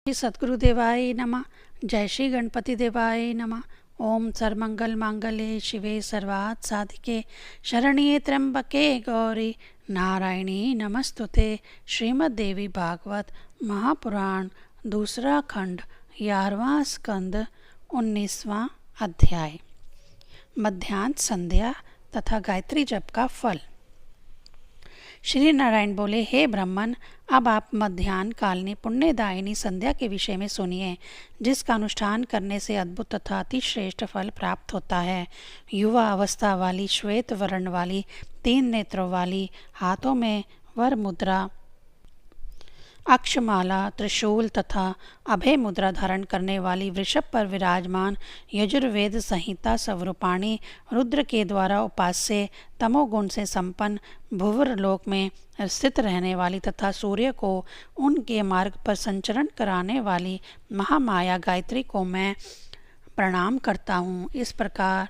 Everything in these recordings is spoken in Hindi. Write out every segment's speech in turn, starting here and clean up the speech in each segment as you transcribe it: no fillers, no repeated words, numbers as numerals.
श्री सद्गुरुदेवाय नमः। जय श्री गणपति देवाय नमः। ओम सर्वमंगल मांगल्ये शिवे सर्वार्थ साधिके शरण्ये त्र्यंबके गौरी नारायणी नमस्तुते। श्रीमद् देवी भागवत महापुराण दूसरा खंड 11वां स्कंद 19वां अध्याय। मध्याह्न संध्या तथा गायत्री जप का फल। श्री नारायण बोले, हे ब्राह्मण, अब आप मध्याह्न कालनी पुण्यदायिनी संध्या के विषय में सुनिए, जिसका अनुष्ठान करने से अद्भुत तथा अति श्रेष्ठ फल प्राप्त होता है। युवा अवस्था वाली, श्वेत वर्ण वाली, 3 नेत्रों वाली, हाथों में वर मुद्रा, अक्षमाला, त्रिशूल तथा अभय मुद्रा धारण करने वाली, वृषभ पर विराजमान, यजुर्वेद संहिता स्वरूपाणी, रुद्र के द्वारा उपास्य, तमोगुण से संपन्न, भुवर लोक में स्थित रहने वाली तथा सूर्य को उनके मार्ग पर संचरण कराने वाली महामाया गायत्री को मैं प्रणाम करता हूँ। इस प्रकार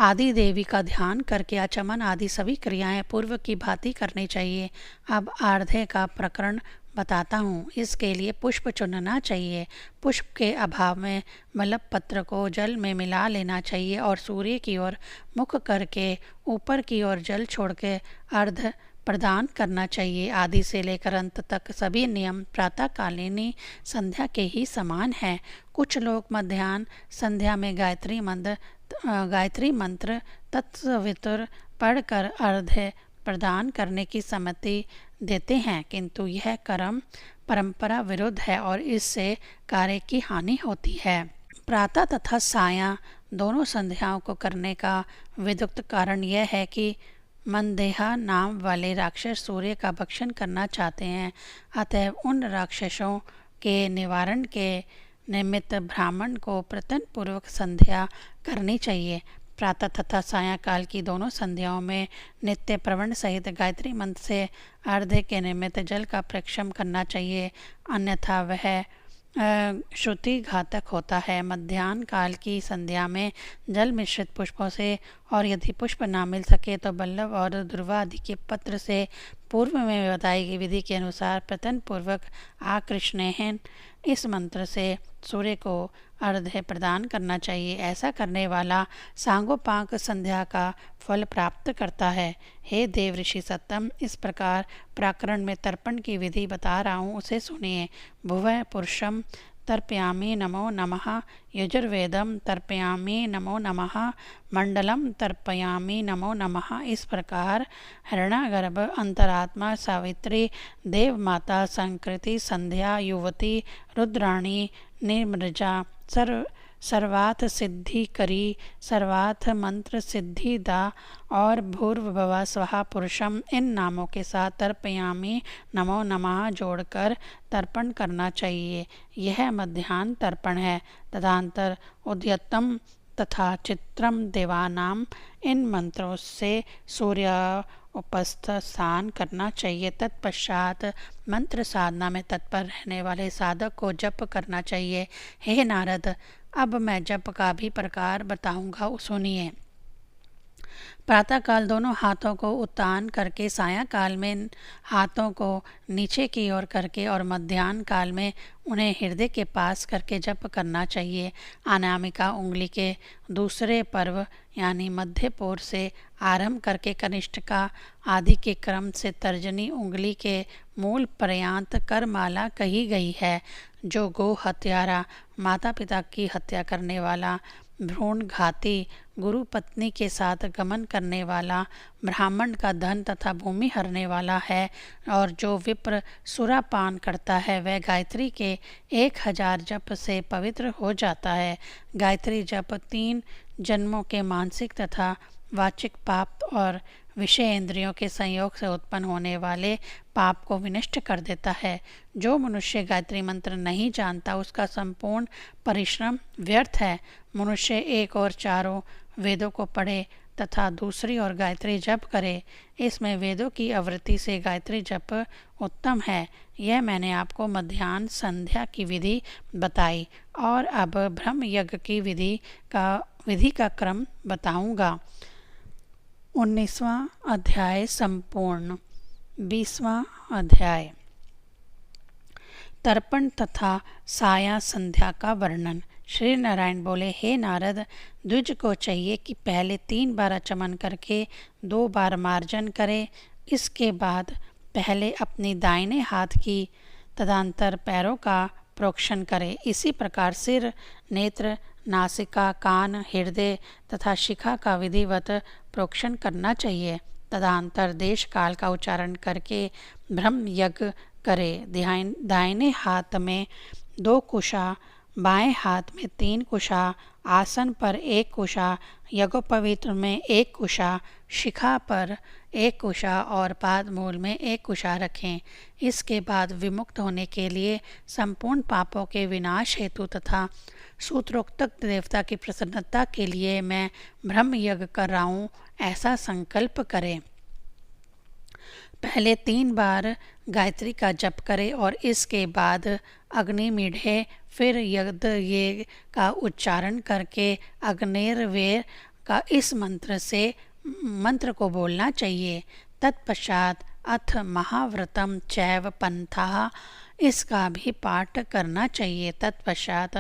आदि देवी का ध्यान करके आचमन आदि सभी क्रियाएं पूर्व की भांति करनी चाहिए। अब आर्धे का प्रकरण बताता हूँ। इसके लिए पुष्प चुनना चाहिए। पुष्प के अभाव में मलप पत्र को जल में मिला लेना चाहिए और सूर्य की ओर मुख करके ऊपर की ओर जल छोड़ के अर्घ प्रदान करना चाहिए। आदि से लेकर अंत तक सभी नियम प्रातःकालीनी संध्या के ही समान हैं। कुछ लोग मध्याह्न संध्या में गायत्री मंत्र तत्सवितुर पढ़कर अर्घ्य प्रदान करने की सम्मति देते हैं, किंतु यह कर्म परंपरा विरुद्ध है और इससे कार्य की हानि होती है। प्रातः तथा सायं दोनों संध्याओं को करने का विदुक्त कारण यह है कि मनदेहा नाम वाले राक्षस सूर्य का भक्षण करना चाहते हैं। अतः उन राक्षसों के निवारण के निमित्त ब्राह्मण को प्रयत्न पूर्वक संध्या करनी चाहिए। प्रातः तथा सायंकाल की दोनों संध्याओं में नित्य प्रवण सहित गायत्री मंत्र से अर्घ्य के निमित्त जल का प्रेक्षण करना चाहिए, अन्यथा वह श्रुति घातक होता है। मध्याह्न काल की संध्या में जल मिश्रित पुष्पों से, और यदि पुष्प ना मिल सके तो बल्लभ और दुर्वा आदि के पत्र से पूर्व में बताई गई विधि के अनुसार प्रयत्न पूर्वक आकृष्णेन इस मंत्र से सूर्य को अर्घ्य प्रदान करना चाहिए। ऐसा करने वाला सांगोपांग संध्या का फल प्राप्त करता है। हे देव ऋषि सत्तम, इस प्रकार प्रकरण में तर्पण की विधि बता रहा हूँ, उसे सुनिए। भुवः पुरुषम तर्पयामि नमो नमः, यजुर्वेदम तर्पयामि नमो नमः, मंडलम तर्पयामि नमो नमः। इस प्रकार हिरण्यगर्भ, अंतरात्मा, सावित्री, देव माता, संकृति, संध्या, युवती, रुद्राणी, निर्मृजा, सर्वार्थ सिद्धि करी, सर्वार्थ मंत्र सिद्धि दा और भूर्भुवः स्वः पुरुषम, इन नामों के साथ तर्पयामि नमो नमः जोड़कर तर्पण करना चाहिए। यह मध्याह्न तर्पण है। तदनंतर उद्यतम तथा चित्रम देवानाम, इन मंत्रों से सूर्य उपस्थ स्नान करना चाहिए। तत्पश्चात मंत्र साधना में तत्पर रहने वाले साधक को जप करना चाहिए। हे नारद, अब मैं जप का भी प्रकार बताऊंगा, सुनिए। प्रातःकाल दोनों हाथों को उत्तान करके, सायंकाल में हाथों को नीचे की ओर करके और मध्याह्न काल में उन्हें हृदय के पास करके जप करना चाहिए। अनामिका उंगली के दूसरे पर्व यानी मध्य पोर से आरंभ करके कनिष्ठिका आदि के क्रम से तर्जनी उंगली के मूल पर्यंत करमाला कही गई है। जो गो हत्यारा, माता पिता की हत्या करने वाला, भ्रूण घाती, गुरु पत्नी के साथ गमन करने वाला, ब्राह्मण का धन तथा भूमि हरने वाला है, और जो विप्र सुरापान करता है, वह गायत्री के 1000 जप से पवित्र हो जाता है। गायत्री जप 3 जन्मों के मानसिक तथा वाचिक पाप और विषय इंद्रियों के संयोग से उत्पन्न होने वाले पाप को विनष्ट कर देता है। जो मनुष्य गायत्री मंत्र नहीं जानता, उसका संपूर्ण परिश्रम व्यर्थ है। मनुष्य एक और चारों वेदों को पढ़े तथा दूसरी ओर गायत्री जप करे। इसमें वेदों की आवृत्ति से गायत्री जप उत्तम है। यह मैंने आपको मध्याह्न संध्या की विधि बताई, और अब ब्रह्म यज्ञ की विधि का क्रम बताऊंगा। 19वां अध्याय संपूर्ण। 20वां अध्याय। तर्पण तथा साया संध्या का वर्णन। श्री नारायण बोले, हे नारद, द्विज को चाहिए कि पहले 3 बार आचमन करके 2 बार मार्जन करे। इसके बाद पहले अपनी दाहिने हाथ की तदंतर पैरों का प्रोक्षण करे। इसी प्रकार सिर, नेत्र, नासिका, कान, हृदय तथा शिखा का विधिवत प्रोक्षण करना चाहिए। तदंतर देश काल का उच्चारण करके ब्रह्म यज्ञ करे। दाहिने हाथ में 2 कुशा, बाएं हाथ में 3 कुशा, आसन पर 1 कुशा, यज्ञोपवीत में 1 कुशा, शिखा पर 1 कुशा और पाद मूल में 1 कुशा रखें। इसके बाद विमुक्त होने के लिए, संपूर्ण पापों के विनाश हेतु तथा सूत्रोक्त देवता की प्रसन्नता के लिए मैं ब्रह्म यज्ञ कर रहा हूँ, ऐसा संकल्प करें। पहले 3 बार गायत्री का जप करे और इसके बाद अग्नि मीढ़े, फिर यज्ञ का उच्चारण करके अग्निर्वेर का इस मंत्र को बोलना चाहिए। तत्पश्चात अथ महाव्रतम चैव पंथा, इसका भी पाठ करना चाहिए। तत्पश्चात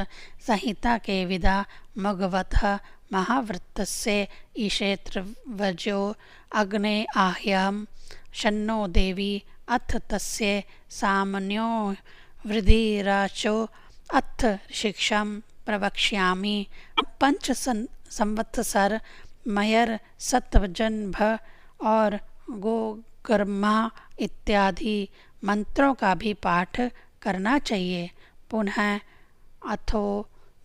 संहिता के विदा मगवतः महाव्रतस्य ईशेत्रवजो अग्ने आह्यम शन्नो देवी अथ तस्य सामन्यो वृद्धिराचो अथ शिक्षां प्रवक्ष्यामि। 5 संवत्सर मयर सत्वजन्भ और गोकर्मा इत्यादि मंत्रों का भी पाठ करना चाहिए। पुनः अथो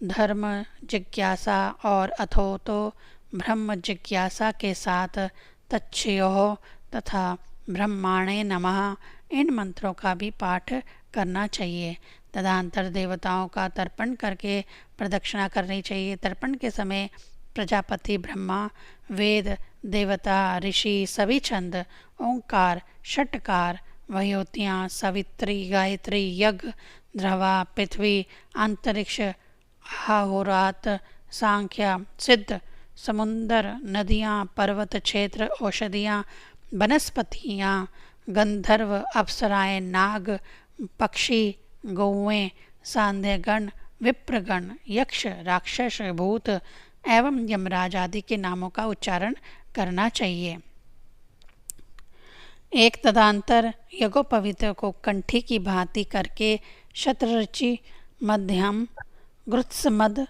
धर्म जिज्ञासा और अथो तो ब्रह्म जिज्ञासा के साथ तच्छयोः तथा ब्रह्माणे नमः, इन मंत्रों का भी पाठ करना चाहिए। तदंतर देवताओं का तर्पण करके प्रदक्षिणा करनी चाहिए। तर्पण के समय प्रजापति, ब्रह्मा, वेद, देवता, ऋषि, सभी छंद, ओंकार, षटकार, वयोतियाँ, सवित्री, गायत्री, यज्ञ, ध्रवा, पृथ्वी, अंतरिक्ष, अहोरात, सांख्या, सिद्ध, समुंदर, नदियाँ, पर्वत क्षेत्र, औषधियाँ, वनस्पतियाँ, गंधर्व, अप्सराएं, नाग, पक्षी, गौएं, सांध्यगण, विप्रगण, यक्ष, राक्षस, भूत एवं यमराज आदि के नामों का उच्चारण करना चाहिए। एक तदंतर यज्ञोपवीत को कंठी की भांति करके शतरुचि, मध्यम, गृत्समद,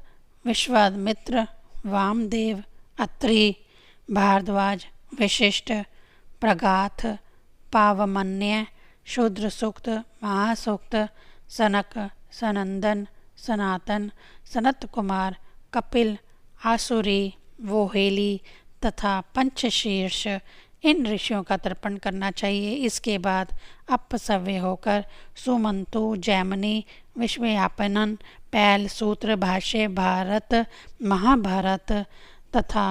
विश्वामित्र, वामदेव, अत्रि, भारद्वाज, विशिष्ट, प्रगाथ, पावमन्य, शूद्र सूक्त, महासूक्त, सनक, सनंदन, सनातन, सनत कुमार, कपिल, आसुरी, वोहेली तथा पंचशीर्ष, इन ऋषियों का तर्पण करना चाहिए। इसके बाद अपसव्य होकर सुमंतु, जैमिनी, विश्वयापनन, पैल, सूत्र, भाष्य, भारत, महाभारत तथा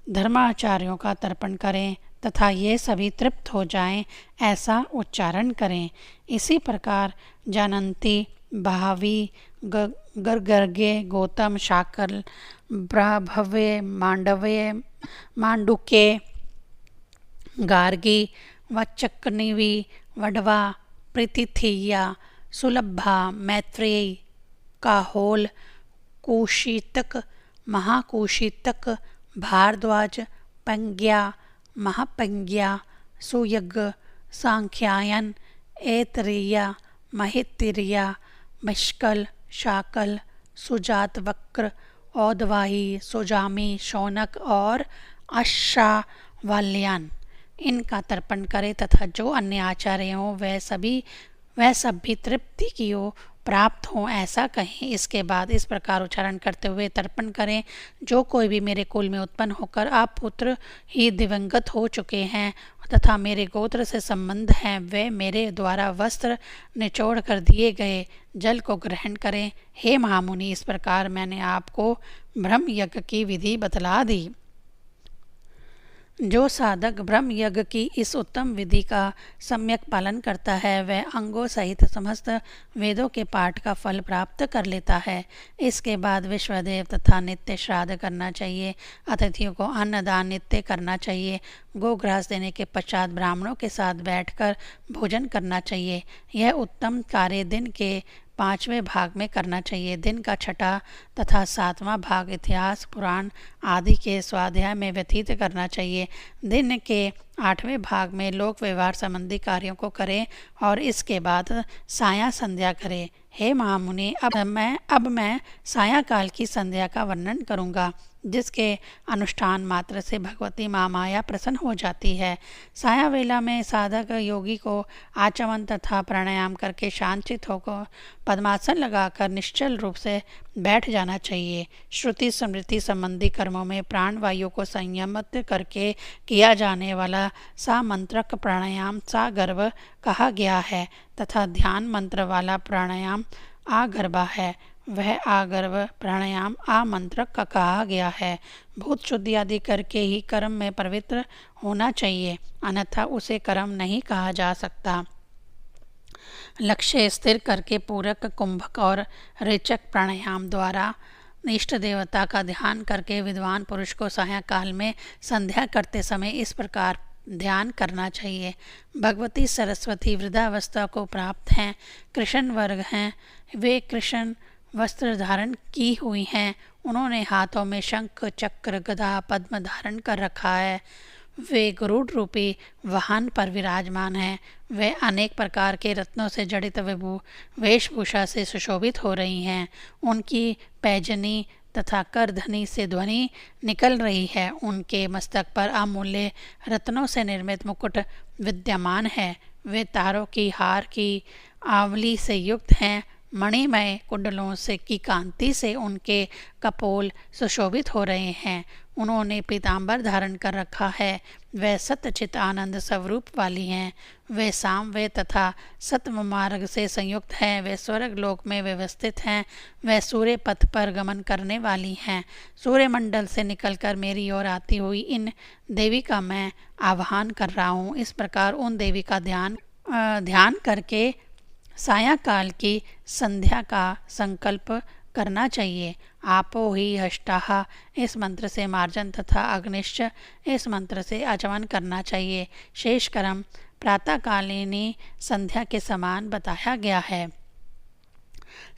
धर्माचार्यों का तर्पण करें तथा ये सभी तृप्त हो जाएं, ऐसा उच्चारण करें। इसी प्रकार जानन्ति, भावी, गर्गे, गौतम, शाकल, ब्राभव्य, मांडव्य, मांडुके, गार्गी, वचकनिवि, वडवा, प्रीतिथिया, सुलभा, मैत्रेयी, काहोल, कुशीतक, महाकुशीतक, भारद्वाज, पंग्या, महापंग्या, सुयज्ञ, सांख्यायन, ऐतरेय, महितिरिया, मिश्कल, शाकल, सुजातवक्र, औदवाही, सुजामी, शौनक और अश्वाल्यान, इनका तर्पण करें तथा जो अन्य आचार्य हों वह सब भी तृप्ति की ओर प्राप्त हों, ऐसा कहें। इसके बाद इस प्रकार उच्चारण करते हुए तर्पण करें। जो कोई भी मेरे कुल में उत्पन्न होकर अपुत्र ही दिवंगत हो चुके हैं तथा मेरे गोत्र से संबंध हैं, वे मेरे द्वारा वस्त्र निचोड़ कर दिए गए जल को ग्रहण करें। हे महामुनि, इस प्रकार मैंने आपको ब्रह्म यज्ञ की विधि बतला दी। जो साधक ब्रह्म यज्ञ की इस उत्तम विधि का सम्यक पालन करता है वह अंगों सहित समस्त वेदों के पाठ का फल प्राप्त कर लेता है। इसके बाद विश्वदेव तथा नित्य श्राद्ध करना चाहिए। अतिथियों को अन्नदान नित्य करना चाहिए। गोग्रास देने के पश्चात ब्राह्मणों के साथ बैठकर भोजन करना चाहिए। यह उत्तम कार्य दिन के 5वें भाग में करना चाहिए। दिन का 6ठा तथा 7वां भाग इतिहास पुराण आदि के स्वाध्याय में व्यतीत करना चाहिए। दिन के 8वें भाग में लोक व्यवहार संबंधी कार्यों को करें और इसके बाद साया संध्या करें। हे महामुनि, अब मैं सायंकाल की संध्या का वर्णन करूँगा, जिसके अनुष्ठान मात्र से भगवती माँ माया प्रसन्न हो जाती है। साया वेला में साधक योगी को आचमन तथा प्राणायाम करके शांतचित्त होकर पद्मासन लगाकर निश्चल रूप से बैठ जाना चाहिए। श्रुति स्मृति संबंधी कर्मों में प्राण वायु को संयमित करके किया जाने वाला सा मंत्रक प्राणायाम सा गर्भ कहा गया है तथा ध्यान मंत्र वाला प्राणायाम आगर्भा है। वह आगर्भ प्राणायाम आमंत्रक का कहा गया है। भूत शुद्धि आदि करके ही कर्म में पवित्र होना चाहिए, अन्यथा उसे कर्म नहीं कहा जा सकता। लक्ष्य स्थिर करके पूरक, कुंभक और रेचक प्राणायाम द्वारा इष्ट देवता का ध्यान करके विद्वान पुरुष को सायंकाल में संध्या करते समय इस प्रकार ध्यान करना चाहिए। भगवती सरस्वती वृद्धावस्था को प्राप्त हैं, कृष्ण वर्ग हैं। वे कृष्ण वस्त्र धारण की हुई हैं। उन्होंने हाथों में शंख चक्र गदा पद्म धारण कर रखा है। वे गरुड़ रूपी वाहन पर विराजमान हैं। वे अनेक प्रकार के रत्नों से जड़ित वेशभूषा से सुशोभित हो रही हैं। उनकी पैजनी तथा करधनी से ध्वनि निकल रही है। उनके मस्तक पर अमूल्य रत्नों से निर्मित मुकुट विद्यमान है। वे तारों की हार की आवली से युक्त हैं। मणिमय कुंडलों से की कांति से उनके कपोल सुशोभित हो रहे हैं। उन्होंने पीताम्बर धारण कर रखा है। वे सत्यचित आनंद स्वरूप वाली हैं। वे सामवेद तथा सत्व मार्ग से संयुक्त हैं। वे स्वर्ग लोक में व्यवस्थित हैं। वे सूर्य पथ पर गमन करने वाली हैं। सूर्य मंडल से निकलकर मेरी ओर आती हुई इन देवी का मैं आह्वान कर रहा हूँ। इस प्रकार उन देवी का ध्यान करके सायंकाल की संध्या का संकल्प करना चाहिए। आपो ही हष्टाः इस मंत्र से मार्जन तथा अग्निश्च इस मंत्र से आचमन करना चाहिए। शेष कर्म प्रातःकालीनी संध्या के समान बताया गया है।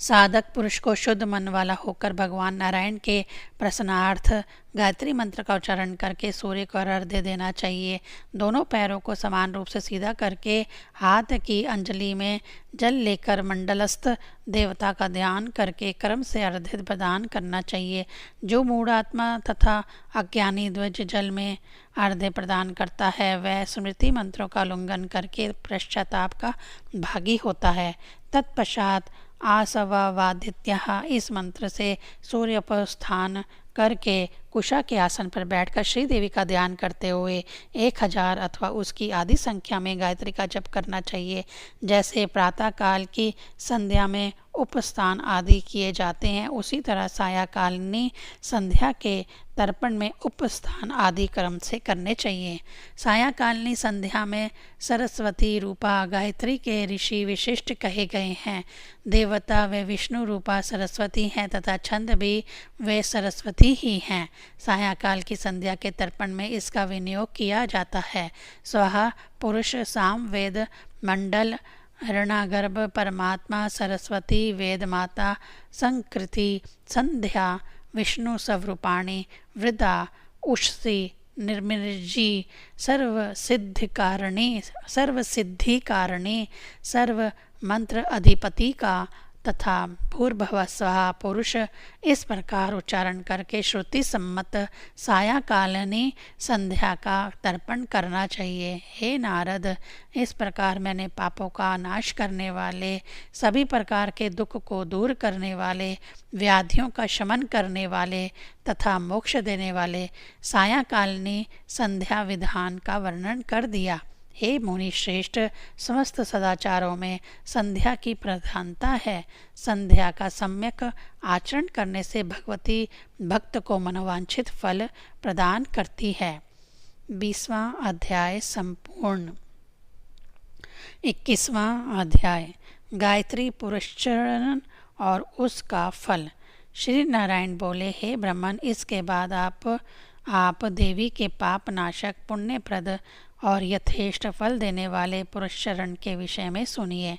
साधक पुरुष को शुद्ध मन वाला होकर भगवान नारायण के प्रसन्नार्थ गायत्री मंत्र का उच्चारण करके सूर्य को अर्घ्य देना चाहिए। दोनों पैरों को समान रूप से सीधा करके हाथ की अंजलि में जल लेकर मंडलस्थ देवता का ध्यान करके क्रम से अर्घ्य प्रदान करना चाहिए। जो मूढ़ात्मा तथा अज्ञानी द्विज जल में अर्घ्य प्रदान करता है वह स्मृति मंत्रों का उल्लंघन करके पश्चाताप का भागी होता है। तत्पश्चात आसवादित्यः इस मंत्र से सूर्योपस्थान करके कुशा के आसन पर बैठकर श्रीदेवी का ध्यान करते हुए 1000 अथवा उसकी आधी संख्या में गायत्री का जप करना चाहिए। जैसे प्रातःकाल की संध्या में उपस्थान आदि किए जाते हैं, उसी तरह सायंकालीनी संध्या के तर्पण में उपस्थान आदि क्रम से करने चाहिए। सायंकालीनी संध्या में सरस्वती रूपा गायत्री के ऋषि विशिष्ट कहे गए हैं। देवता वे विष्णु रूपा सरस्वती हैं तथा छंद भी वे सरस्वती ही हैं। सायंकाल की संध्या के तर्पण में इसका विनियोग किया जाता है। स्वाहा पुरुष साम वेद मंडल हिरणागर्भ परमात्मा सरस्वती वेद माता संकृति संध्या विष्णु स्वरूपाणी वृदा उषसी निर्मिर्जी सर्वसिद्धि सर्व मंत्र अधिपति का तथा भूर्भुवः स्वः पुरुष इस प्रकार उच्चारण करके श्रुति सम्मत सायंकालीनी संध्या का तर्पण करना चाहिए। हे नारद, इस प्रकार मैंने पापों का नाश करने वाले, सभी प्रकार के दुख को दूर करने वाले, व्याधियों का शमन करने वाले तथा मोक्ष देने वाले सायंकालीनी संध्या विधान का वर्णन कर दिया। हे मुनि श्रेष्ठ, समस्त सदाचारों में संध्या की प्रधानता है। संध्या का सम्यक आचरण करने से भगवती भक्त को मनोवांछित फल प्रदान करती है। 20वां अध्याय संपूर्ण। 21वां अध्याय गायत्री पुरस्चरण और उसका फल। श्री नारायण बोले, हे ब्राह्मण, इसके बाद आप देवी के पाप नाशक, पुण्यप्रद और यथेष्ट फल देने वाले पुरस्चरण के विषय में सुनिए।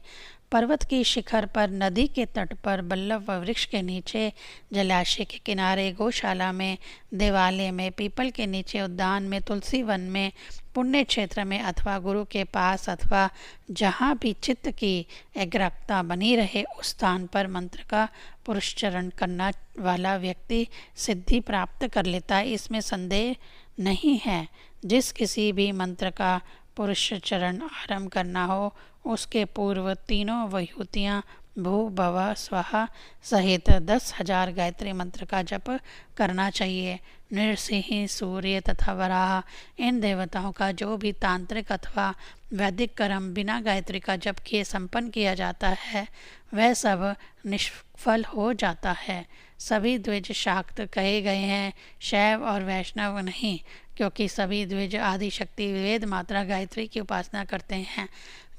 पर्वत की शिखर पर, नदी के तट पर, बल्लभ वृक्ष के नीचे, जलाशय के किनारे, गौशाला में, देवालय में, पीपल के नीचे, उद्यान में, तुलसी वन में, पुण्य क्षेत्र में अथवा गुरु के पास अथवा जहाँ भी चित्त की एकाग्रता बनी रहे, उस स्थान पर मंत्र का पुरस्चरण करना वाला व्यक्ति सिद्धि प्राप्त कर लेता है, इसमें संदेह नहीं है। जिस किसी भी मंत्र का पुरस्चरण आरंभ करना हो, उसके पूर्व तीनों विभूतियाँ भू भव स्वाहा सहित 10,000 गायत्री मंत्र का जप करना चाहिए। नृसिंह, सूर्य तथा वराह, इन देवताओं का जो भी तांत्रिक अथवा वैदिक कर्म बिना गायत्री का जप किए संपन्न किया जाता है, वह सब निष्फल हो जाता है। सभी द्विज शाक्त कहे गए हैं, शैव और वैष्णव नहीं, क्योंकि सभी द्विज आदि शक्ति वेद मात्रा गायत्री की उपासना करते हैं।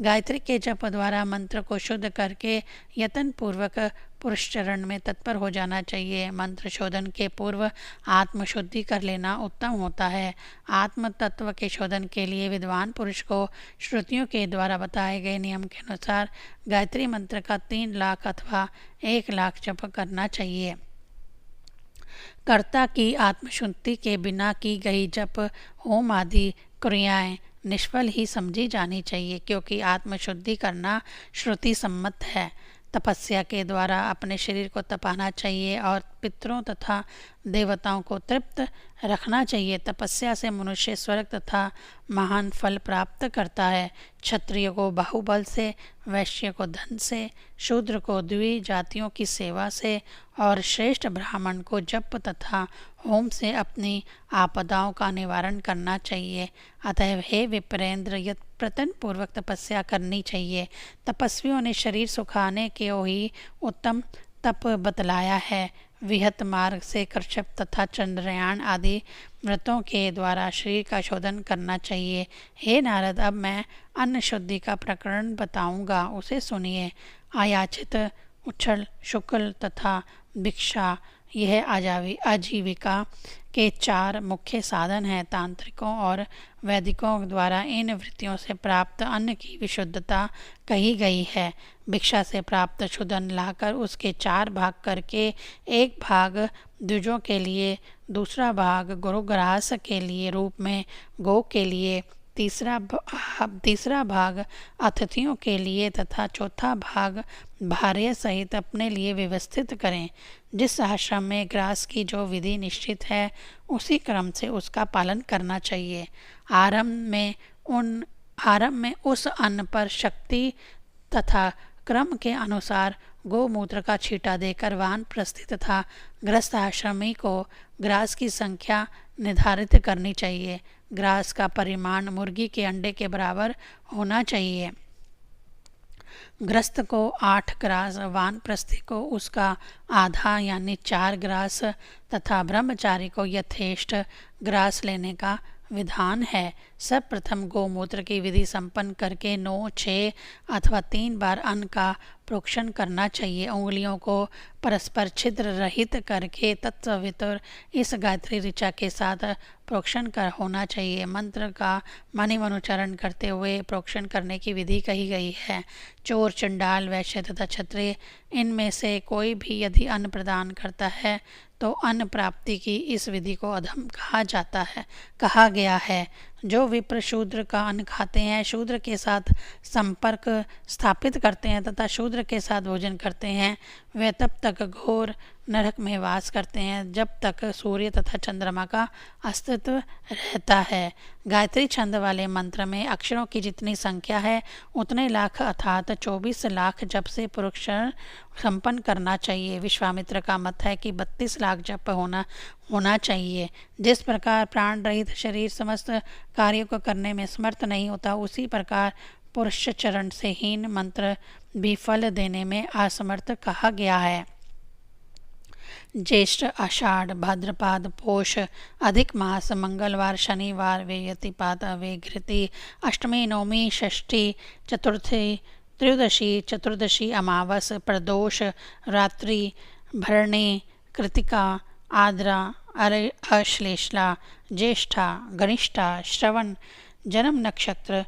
गायत्री के जप द्वारा मंत्र को शुद्ध करके यत्न पूर्वक पुरस्चरण में तत्पर हो जाना चाहिए। मंत्र शोधन के पूर्व आत्मशुद्धि कर लेना उत्तम होता है। आत्म तत्व के शोधन के लिए विद्वान पुरुष को श्रुतियों के द्वारा बताए गए नियम के अनुसार गायत्री मंत्र का 3 लाख अथवा 1 लाख जप करना चाहिए। कर्ता की आत्मशुद्धि के बिना की गई जप, होम आदि क्रियाएं निष्फल ही समझी जानी चाहिए, क्योंकि आत्मशुद्धि करना श्रुति सम्मत है। तपस्या के द्वारा अपने शरीर को तपाना चाहिए और पितरों तथा देवताओं को तृप्त रखना चाहिए। तपस्या से मनुष्य स्वर्ग तथा महान फल प्राप्त करता है। क्षत्रिय को बाहुबल से, वैश्य को धन से, शूद्र को द्वि जातियों की सेवा से और श्रेष्ठ ब्राह्मण को जप तथा होम से अपनी आपदाओं का निवारण करना चाहिए। अतएव हे विप्रेंद्र, यत्न पूर्वक तपस्या करनी चाहिए। तपस्वियों ने शरीर सुखाने के ही उत्तम तप बतलाया है। विहत मार्ग से कश्यप तथा चंद्रयान आदि व्रतों के द्वारा शरीर का शोधन करना चाहिए। हे नारद, अब मैं अन्न शुद्धि का प्रकरण बताऊंगा, उसे सुनिए। आयाचित, उच्छल, शुक्ल तथा भिक्षा, यह आजीविका के 4 मुख्य साधन हैं। तांत्रिकों और वैदिकों द्वारा इन वृत्तियों से प्राप्त अन्न की विशुद्धता कही गई है। भिक्षा से प्राप्त शुद्ध अन्न लाकर उसके 4 भाग करके, एक भाग द्विजों के लिए, दूसरा भाग गुरुग्रास के लिए रूप में गौ के लिए, तीसरा भाग अतिथियों के लिए तथा चौथा भाग भार्य सहित अपने लिए व्यवस्थित करें। जिस आश्रम में ग्रास की जो विधि निश्चित है, उसी क्रम से उसका पालन करना चाहिए। आरंभ में उस अन्न पर शक्ति तथा क्रम के अनुसार गोमूत्र का छींटा देकर वानप्रस्थी तथा गृहस्थ आश्रमी को ग्रास की संख्या निर्धारित करनी चाहिए। ग्रास का परिमाण मुर्गी के अंडे के बराबर होना चाहिए। गृहस्थ को 8 ग्रास, वानप्रस्थी को उसका आधा यानी 4 ग्रास तथा ब्रह्मचारी को यथेष्ट ग्रास लेने का विधान है। सब प्रथम गोमूत्र की विधि संपन्न करके 9, 6 अथवा 3 बार अन्न का प्रोक्षण करना चाहिए। उंगलियों को परस्पर छिद्र रहित करके तत्सवितुर इस गायत्री ऋचा के साथ प्रोक्षण कर होना चाहिए। मंत्र का मनिमनुचरण करते हुए प्रोक्षण करने की विधि कही गई है। चोर, चंडाल, वैश्य तथा क्षत्रिय, इनमें से कोई भी यदि अन्न प्रदान करता है तो अन्न प्राप्ति की इस विधि को अधम कहा गया है। जो विप्र शूद्र का अन्न खाते हैं, शूद्र के साथ संपर्क स्थापित करते हैं तथा शूद्र के साथ भोजन करते हैं, वे तब तक घोर नरक में वास करते हैं जब तक सूर्य तथा चंद्रमा का अस्तित्व रहता है। गायत्री छंद वाले मंत्र में अक्षरों की जितनी संख्या है, उतने लाख अर्थात 24 लाख जप से पुरुषार्थ संपन्न करना चाहिए। विश्वामित्र का मत है कि 32 लाख जप होना चाहिए। जिस प्रकार प्राण रहित शरीर समस्त कार्यों को करने में समर्थ नहीं होता, उसी प्रकार पुरुष चरण से हीन मंत्र भी फल देने में असमर्थ कहा गया है। ज्येष्ठ, आषाढ़, भाद्रपद, पोष, अधिक मास, मंगलवार, शनिवार, व्यतिपात, अवेघृति, अष्टमी, नवमी, षष्ठी, चतुर्थी, त्रयोदशी, चतुर्दशी, अमावस, प्रदोष, रात्रि, भरणी, कृतिका, आद्रा, अश्लेषा, ज्येष्ठा, गनिष्ठा, श्रवण, जन्म नक्षत्र,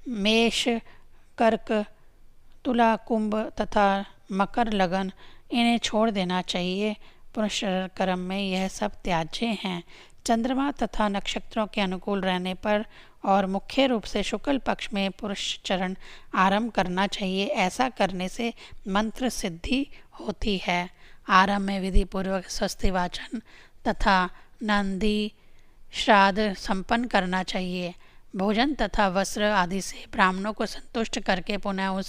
मेष, कर्क, तुला, कुंभ तथा मकर लगन, इन्हें छोड़ देना चाहिए। पुरुषचरण कर्म में यह सब त्याज्य हैं। चंद्रमा तथा नक्षत्रों के अनुकूल रहने पर और मुख्य रूप से शुक्ल पक्ष में पुरुषचरण आरंभ करना चाहिए। ऐसा करने से मंत्र सिद्धि होती है। आरंभ में विधि पूर्वक स्वस्ति वाचन तथा नंदी श्राद्ध संपन्न करना चाहिए। भोजन तथा वस्त्र आदि से ब्राह्मणों को संतुष्ट करके पुनः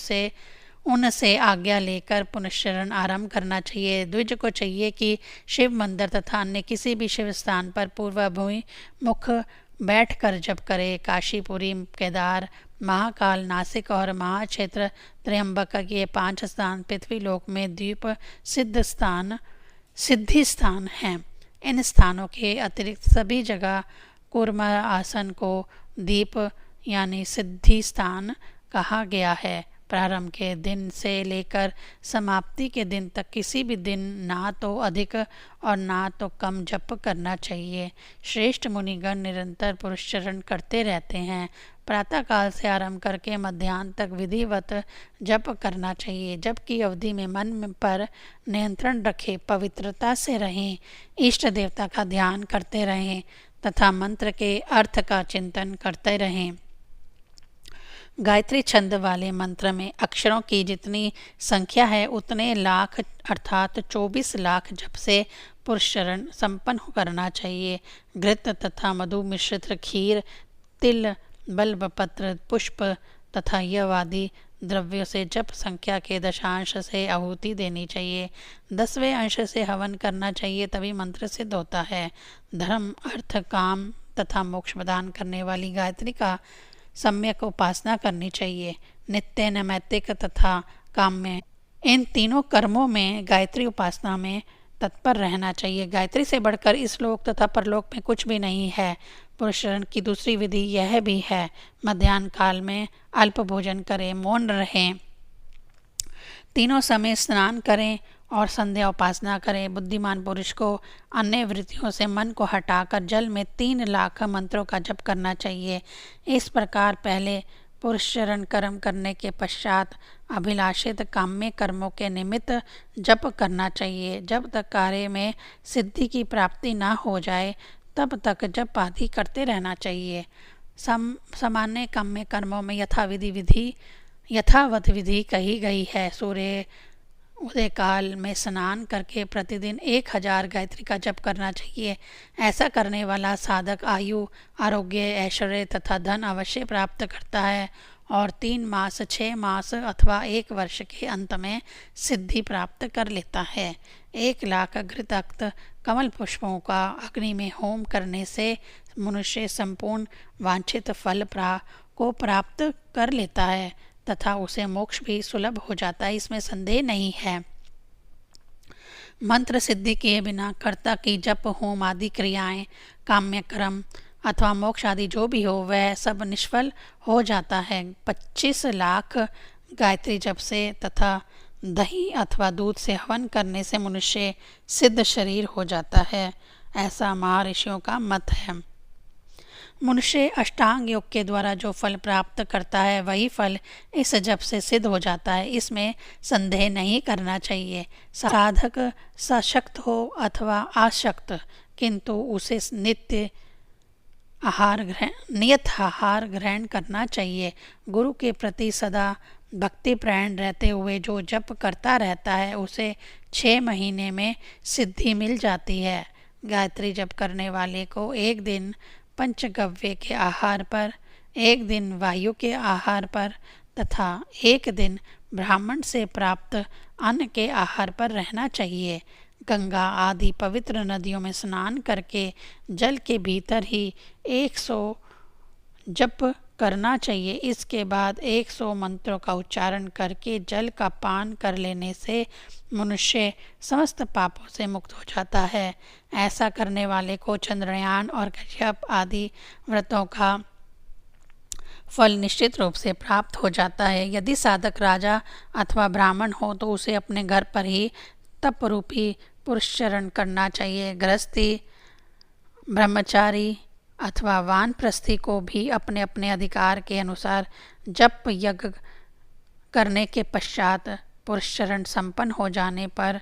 उनसे आज्ञा लेकर पुनश्चरण आरंभ करना चाहिए। द्विज को चाहिए कि शिव मंदिर तथा अन्य किसी भी शिव स्थान पर पूर्वाभिमुख मुख बैठकर जप करे। काशीपुरी, केदार, महाकाल, नासिक और महाक्षेत्र, त्र्यंबक ये 5 स्थान पृथ्वी लोक में द्वीप सिद्धि स्थान हैं। इन स्थानों के अतिरिक्त सभी जगह कूर्म आसन को दीप यानी सिद्धि स्थान कहा गया है। प्रारंभ के दिन से लेकर समाप्ति के दिन तक किसी भी दिन ना तो अधिक और ना तो कम जप करना चाहिए। श्रेष्ठ मुनिगण निरंतर पुरुषचरण करते रहते हैं। प्रातःकाल से आरंभ करके मध्याह्न तक विधिवत जप करना चाहिए। जप की अवधि में मन पर नियंत्रण रखें, पवित्रता से रहें, इष्ट देवता का ध्यान करते रहें तथा मंत्र के अर्थ का चिंतन करते रहें। गायत्री छंद वाले मंत्र में अक्षरों की जितनी संख्या है उतने लाख अर्थात 24 लाख जप से पुरुषचरण संपन्न करना चाहिए। घृत तथा मधु मिश्रित खीर, तिल, बल्बपत्र, पुष्प तथा यव आदि द्रव्यों से जप संख्या के दशांश से आहुति देनी चाहिए। 10वें अंश से हवन करना चाहिए, तभी मंत्र सिद्ध होता है। धर्म, अर्थ, काम तथा मोक्ष प्रदान करने वाली गायत्री का सम्यक उपासना करनी चाहिए। नित्य, नैमित्तिक तथा काम्य इन तीनों कर्मों में गायत्री उपासना में तत्पर रहना चाहिए। गायत्री से बढ़कर इस लोक तथा परलोक में कुछ भी नहीं है। पुरुषचरण की दूसरी विधि यह भी है, मध्याह्न काल में अल्प भोजन करें, मौन रहें, तीनों समय स्नान करें और संध्या उपासना करें। बुद्धिमान पुरुष को अन्य वृत्तियों से मन को हटाकर जल में 3 लाख मंत्रों का जप करना चाहिए। इस प्रकार पहले पुरुषचरण कर्म करने के पश्चात अभिलाषित काम्य कर्मों के निमित्त जप करना चाहिए। जब तक कार्य में सिद्धि की प्राप्ति ना हो जाए तब तक जप आदि करते रहना चाहिए। सामान्य काम्य कर्मों में यथावत विधि कही गई है। सूर्य उदय काल में स्नान करके प्रतिदिन 1000 गायत्री का जप करना चाहिए। ऐसा करने वाला साधक आयु, आरोग्य, ऐश्वर्य तथा धन अवश्य प्राप्त करता है और 3 मास, 6 मास अथवा 1 वर्ष के अंत में सिद्धि प्राप्त कर लेता है। 1 लाख घृताक्त कमल पुष्पों का अग्नि में होम करने से मनुष्य संपूर्ण वांछित फल को प्राप्त कर लेता है तथा उसे मोक्ष भी सुलभ हो जाता है, इसमें संदेह नहीं है। मंत्र सिद्धि किए बिना कर्ता की जप, होम आदि क्रियाएं, काम्य कर्म अथवा मोक्ष आदि जो भी हो वह सब निष्फल हो जाता है। 25 लाख गायत्री जप से तथा दही अथवा दूध से हवन करने से मनुष्य सिद्ध शरीर हो जाता है, ऐसा महर्षियों का मत है। मनुष्य अष्टांग योग के द्वारा जो फल प्राप्त करता है वही फल इस जप से सिद्ध हो जाता है, इसमें संदेह नहीं करना चाहिए। साधक सशक्त हो अथवा आशक्त, किंतु उसे नियत आहार ग्रहण करना चाहिए। गुरु के प्रति सदा भक्ति प्राण रहते हुए जो जप करता रहता है उसे 6 महीने में सिद्धि मिल जाती है। गायत्री जप करने वाले को एक दिन पंचगव्य के आहार पर, एक दिन वायु के आहार पर तथा एक दिन ब्राह्मण से प्राप्त अन्न के आहार पर रहना चाहिए। गंगा आदि पवित्र नदियों में स्नान करके जल के भीतर ही 100 जप करना चाहिए। इसके बाद 100 मंत्रों का उच्चारण करके जल का पान कर लेने से मनुष्य समस्त पापों से मुक्त हो जाता है। ऐसा करने वाले को चंद्रयान और कश्यप आदि व्रतों का फल निश्चित रूप से प्राप्त हो जाता है। यदि साधक राजा अथवा ब्राह्मण हो तो उसे अपने घर पर ही तप रूपी पुरुषचरण करना चाहिए। गृहस्थी, ब्रह्मचारी अथवा वानप्रस्थी को भी अपने अपने अधिकार के अनुसार जप यज्ञ करने के पश्चात पुरुषचरण संपन्न हो जाने पर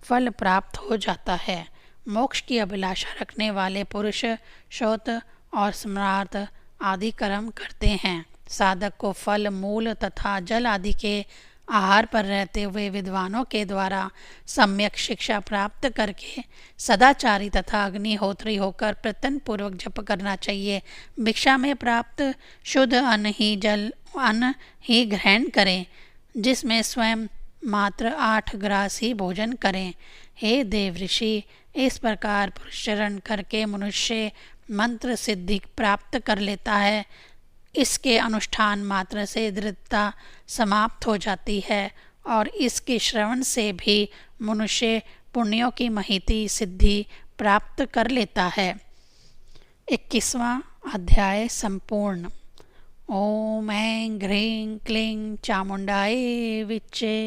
फल प्राप्त हो जाता है। मोक्ष की अभिलाषा रखने वाले पुरुष शौच और स्मृत आदि कर्म करते हैं। साधक को फल, मूल तथा जल आदि के आहार पर रहते हुए विद्वानों के द्वारा सम्यक शिक्षा प्राप्त करके सदाचारी तथा अग्निहोत्री होकर प्रयत्न पूर्वक जप करना चाहिए। भिक्षा में प्राप्त शुद्ध अन्न ही ग्रहण करें, जिसमें स्वयं मात्र 8 ग्रास ही भोजन करें। हे देव ऋषि, इस प्रकार पुरुषचरण करके मनुष्य मंत्र सिद्धि प्राप्त कर लेता है। इसके अनुष्ठान मात्र से दृढ़ता समाप्त हो जाती है और इसके श्रवण से भी मनुष्य पुण्यों की महती सिद्धि प्राप्त कर लेता है। 21वां अध्याय संपूर्ण। ओम ऐं ह्रीं क्लीं चामुंडाय विच्चे।